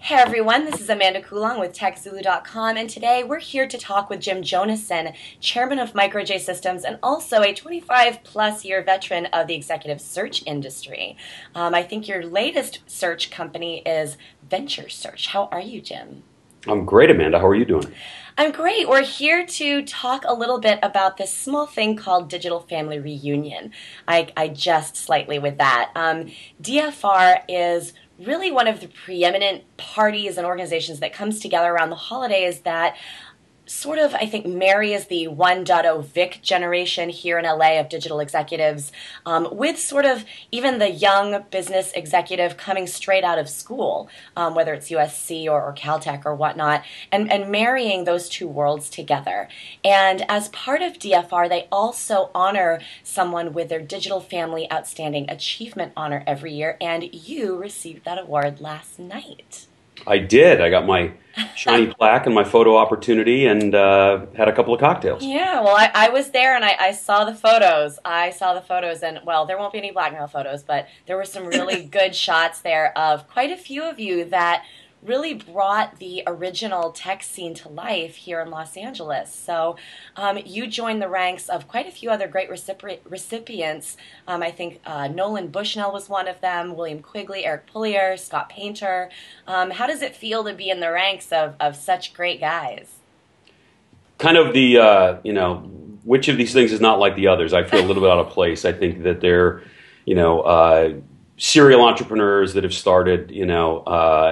Hey everyone, this is Amanda Coulong with TechZulu.com, and today we're here to talk with Jim Jonassen, chairman of MicroJ Systems and also a 25-plus year veteran of the executive search industry. I think your latest search company is Venture Search. How are you, Jim? I'm great, Amanda. How are you doing? I'm great. We're here to talk a little bit about this small thing called Digital Family Reunion. I just slightly with that. DFR is really one of the preeminent parties and organizations that comes together around the holidays that sort of, I think, marries the 1.0 Vic generation here in LA of digital executives with sort of even the young business executive coming straight out of school, whether it's USC or Caltech or whatnot, and marrying those two worlds together. And as part of DFR, they also honor someone with their Digital Family Outstanding Achievement Honor every year, and you received that award last night. I did. I got my shiny plaque and my photo opportunity and had a couple of cocktails. Yeah, well, I was there and I saw the photos. I saw the photos and, well, there won't be any blackmail photos, but there were some really good shots there of quite a few of you that really brought the original tech scene to life here in Los Angeles. So you joined the ranks of quite a few other great recipients. I think Nolan Bushnell was one of them, William Quigley, Eric Pullier, Scott Painter. How does it feel to be in the ranks of such great guys? Kind of the, which of these things is not like the others? I feel a little bit out of place. I think that they're, serial entrepreneurs that have started,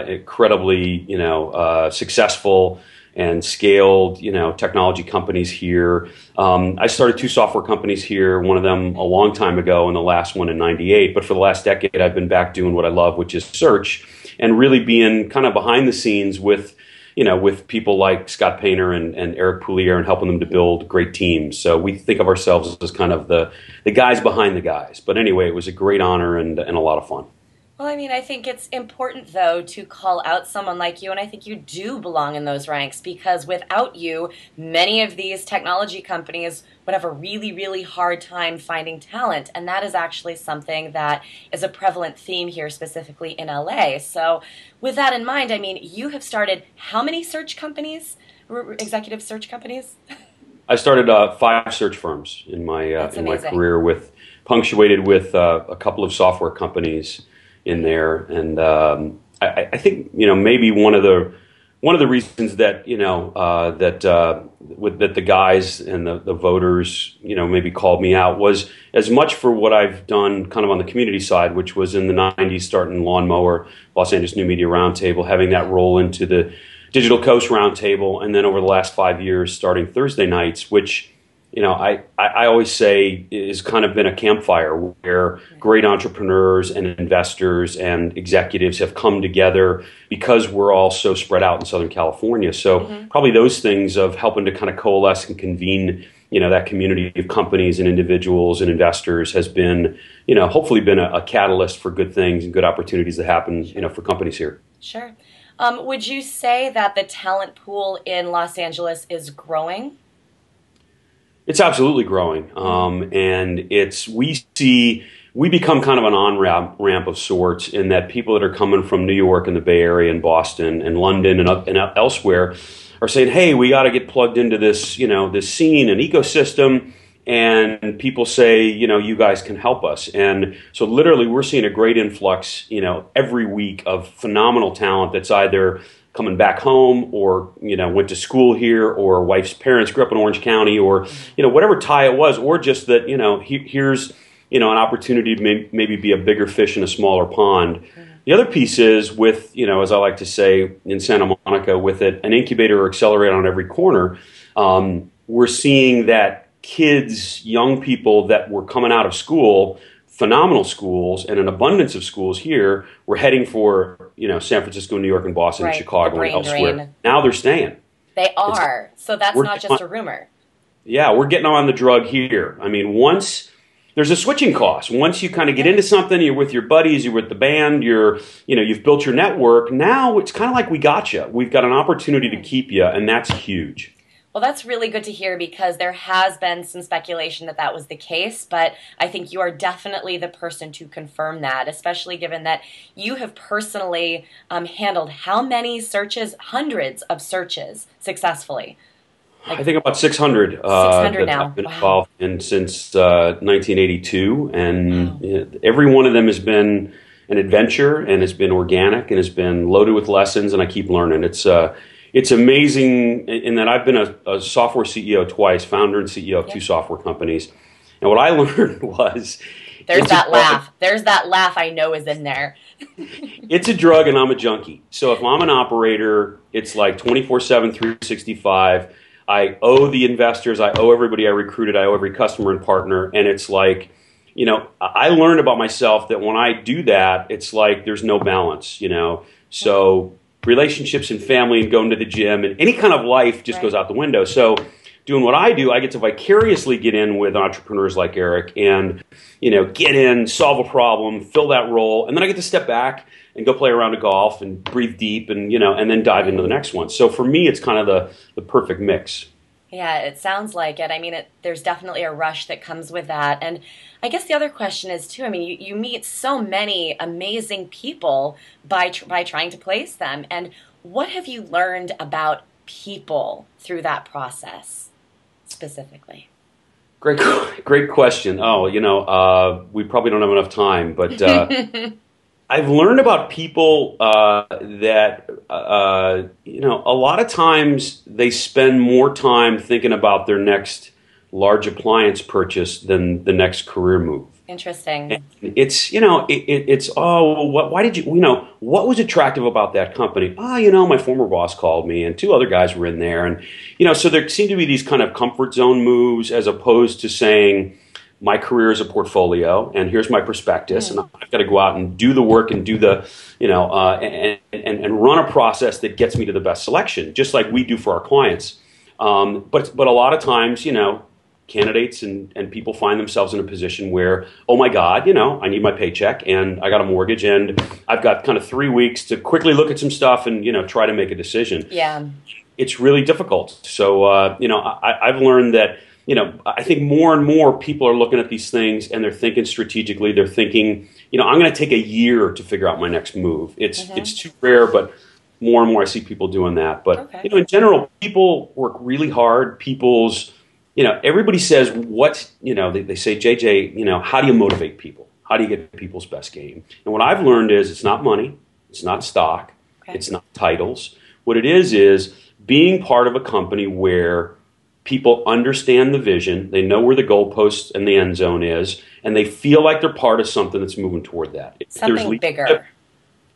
incredibly, successful and scaled, technology companies here. I started two software companies here, one of them a long time ago and the last one in '98. But for the last decade, I've been back doing what I love, which is search, and really being kind of behind the scenes with people like Scott Painter and Eric Pullier and helping them to build great teams. So we think of ourselves as kind of the guys behind the guys. But anyway, it was a great honor and a lot of fun. Well, I mean, I think it's important, though, to call out someone like you, and I think you do belong in those ranks, because without you, many of these technology companies would have a really, really hard time finding talent, and that is actually something that is a prevalent theme here, specifically in LA. So with that in mind, I mean, you have started how many search companies, executive search companies? I started 5 search firms in my career, punctuated with a couple of software companies in there, and I think maybe one of the reasons that that the guys and the voters maybe called me out was as much for what I've done kind of on the community side, which was in the '90s starting Lawnmower, Los Angeles New Media Roundtable, having that roll into the Digital Coast Roundtable, and then over the last 5 years starting Thursday nights, which I always say has kind of been a campfire where great entrepreneurs and investors and executives have come together because we're all so spread out in Southern California. So probably those things of helping to kind of coalesce and convene, that community of companies and individuals and investors has been, hopefully been a catalyst for good things and good opportunities that happen, for companies here. Sure. Would you say that the talent pool in Los Angeles is growing? It's absolutely growing, and we become kind of an on-ramp of sorts in that people that are coming from New York and the Bay Area and Boston and London and elsewhere are saying, "Hey, we got to get plugged into this, this scene and ecosystem." And people say, you guys can help us. And so literally we're seeing a great influx, every week of phenomenal talent that's either coming back home or, went to school here, or wife's parents grew up in Orange County, or, whatever tie it was, or just that, here's, an opportunity to maybe be a bigger fish in a smaller pond. The other piece is with, as I like to say in Santa Monica, with an incubator or accelerator on every corner, we're seeing that kids, young people that were coming out of school, phenomenal schools and an abundance of schools here, were heading for San Francisco, New York, and Boston, and Chicago, and elsewhere. Drain. Now they're staying. They are. So that's not just a rumor. Yeah, we're getting on the drug here. I mean, once there's a switching cost. Once you kind of get into something, you're with your buddies, you're with the band, you've built your network. Now it's kind of like we got you. We've got an opportunity to keep you, and that's huge. Well, that's really good to hear because there has been some speculation that that was the case, but I think you are definitely the person to confirm that, especially given that you have personally handled how many searches? Hundreds of searches successfully. I Like think about 600 600 that I've now. been Wow. involved in since 1982, and Wow. every one of them has been an adventure and has been organic and has been loaded with lessons, and I keep learning. It's amazing in that I've been a software CEO twice, founder and CEO of two Yep. software companies, and what I learned was There's it's a that drug. laugh. There's that laugh I know is in there. It's a drug, and I'm a junkie. So if I'm an operator, it's like 24/7, 365. I owe the investors, I owe everybody I recruited, I owe every customer and partner. And it's like, I learned about myself that when I do that, it's like there's no balance. So relationships and family and going to the gym and any kind of life just goes Right. out the window. So doing what I do, I get to vicariously get in with entrepreneurs like Eric and get in, solve a problem, fill that role, and then I get to step back and go play around a golf and breathe deep and then dive into the next one. So for me, it's kind of the perfect mix. Yeah, it sounds like it. I mean, there's definitely a rush that comes with that. And I guess the other question is too, I mean, you meet so many amazing people by trying to place them. And what have you learned about people through that process specifically? Great, great question. Oh, we probably don't have enough time, but I've learned about people that a lot of times they spend more time thinking about their next large appliance purchase than the next career move. And Interesting. it's why did what was attractive about that company? My former boss called me and two other guys were in there, and so there seem to be these kind of comfort zone moves as opposed to saying my career is a portfolio and here's my prospectus, and Mm, I've got to go out and do the work and do the and run a process that gets me to the best selection, just like we do for our clients. But a lot of times, candidates and people find themselves in a position where, oh my God, I need my paycheck and I got a mortgage and I've got kind of 3 weeks to quickly look at some stuff and try to make a decision. yeah. It's really difficult. So I've learned that I think more and more people are looking at these things and they're thinking strategically. They're thinking, I'm going to take a year to figure out my next move. It's too rare, but more and more I see people doing that. But Okay. in general, people work really hard. Everybody says they say, JJ, how do you motivate people? How do you get people's best game? And what I've learned is it's not money, it's not stock, Okay. it's not titles. What it is being part of a company where people understand the vision, they know where the goalpost and the end zone is, and they feel like they're part of something that's moving toward that. If there's Something leadership, bigger.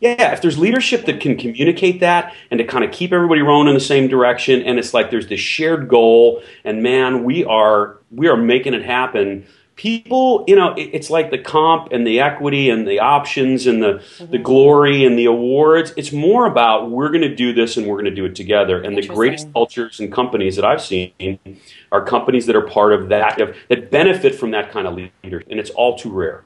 yeah, if there's leadership that can communicate that and to kind of keep everybody rowing in the same direction, and it's like there's this shared goal, and man, we are making it happen. People, it's like the comp and the equity and the options and the Hmm. glory and the awards. It's more about we're going to do this and we're going to do it together. And the greatest Interesting. cultures and companies that I've seen are companies that are part of that benefit from that kind of leader, and it's all too rare.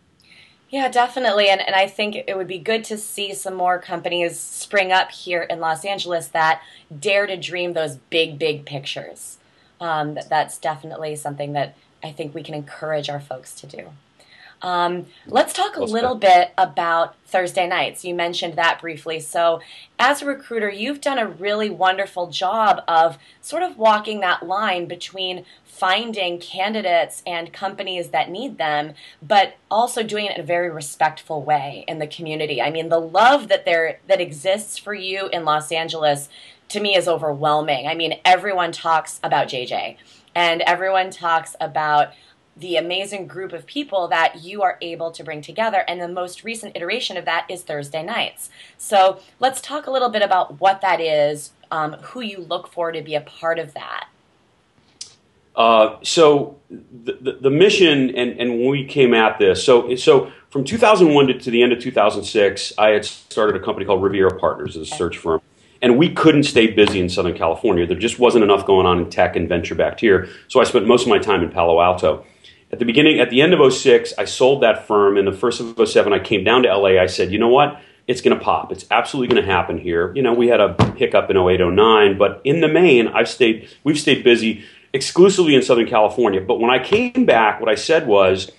Yeah, definitely. And I think it would be good to see some more companies spring up here in Los Angeles that dare to dream those big, big pictures. That's definitely something that I think we can encourage our folks to do. Let's talk a Well said. little bit about Thursday nights. You mentioned that briefly. So, as a recruiter, you've done a really wonderful job of sort of walking that line between finding candidates and companies that need them, but also doing it in a very respectful way in the community. I mean, the love that exists for you in Los Angeles to me is overwhelming. I mean, everyone talks about JJ and everyone talks about the amazing group of people that you are able to bring together. And the most recent iteration of that is Thursday nights. So let's talk a little bit about what that is, who you look for to be a part of that. So the mission and when we came at this, so from 2001 to the end of 2006, I had started a company called Riviera Partners as a Okay. search firm, and we couldn't stay busy in Southern California. There just wasn't enough going on in tech and venture backed here, so I spent most of my time in Palo Alto. At the end of '06, I sold that firm. In the first of '07, I came down to LA. I said, you know what? it's going to pop. It's absolutely going to happen here. You know, we had a hiccup in 08, 09, but in the main, we've stayed busy exclusively in Southern California. But when I came back, what I said was,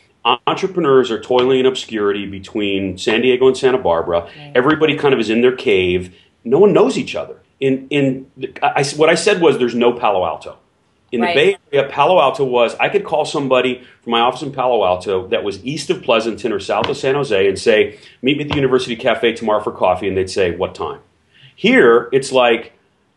entrepreneurs are toiling in obscurity between San Diego and Santa Barbara. Right. Everybody kind of is in their cave. No one knows each other. What I said was, there's no Palo Alto. In the Bay Area, Palo Alto was, I could call somebody from my office in Palo Alto that was east of Pleasanton or south of San Jose and say, meet me at the University Cafe tomorrow for coffee, and they'd say, what time? Here, it's like,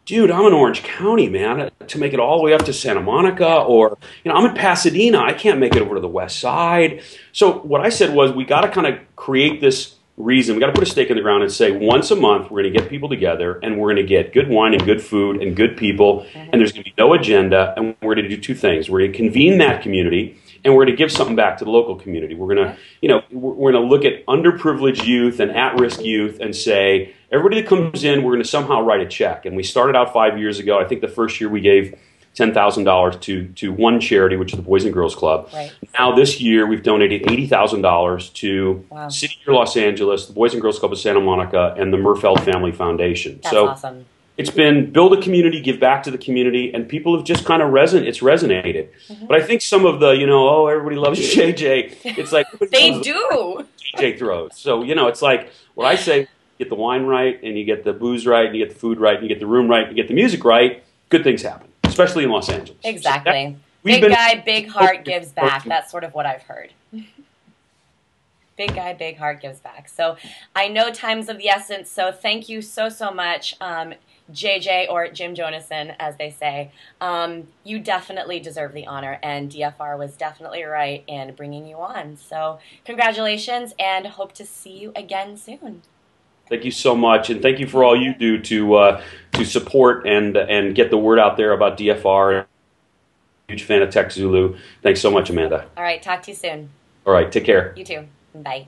dude, I'm in Orange County, man, to make it all the way up to Santa Monica, or, I'm in Pasadena, I can't make it over to the west side. So what I said was, we got to kind of create this reason. We got to put a stake in the ground and say, once a month we're going to get people together, and we're going to get good wine and good food and good people, and there's going to be no agenda, and we're going to do two things. We're going to convene that community, and we're going to give something back to the local community. We're going to, we're going to look at underprivileged youth and at-risk youth and say, everybody that comes in, we're going to somehow write a check. And we started out 5 years ago. I think the first year we gave $10,000 to one charity, which is the Boys and Girls Club. Right. Now this year we've donated $80,000 to City of Los Angeles, the Boys and Girls Club of Santa Monica, and the Murfeld Family Foundation. That's awesome. It's been build a community, give back to the community, and people have just kind of resonated. But I think some of the, everybody loves JJ. It's like they do. JJ throws. So, it's like what I say, get the wine right, and you get the booze right, and you get the food right, and you get the room right, and you get the music right, good things happen. Especially in Los Angeles. Exactly. Big guy, big heart gives back. That's sort of what I've heard. Big guy, big heart gives back. So I know time's of the essence, so thank you so much, JJ, or Jim Jonassen, as they say. You definitely deserve the honor, and DFR was definitely right in bringing you on. So congratulations, and hope to see you again soon. Thank you so much, and thank you for all you do to support and get the word out there about DFR. Huge fan of Tech Zulu. Thanks so much, Amanda. All right, talk to you soon. All right, take care. You too. Bye.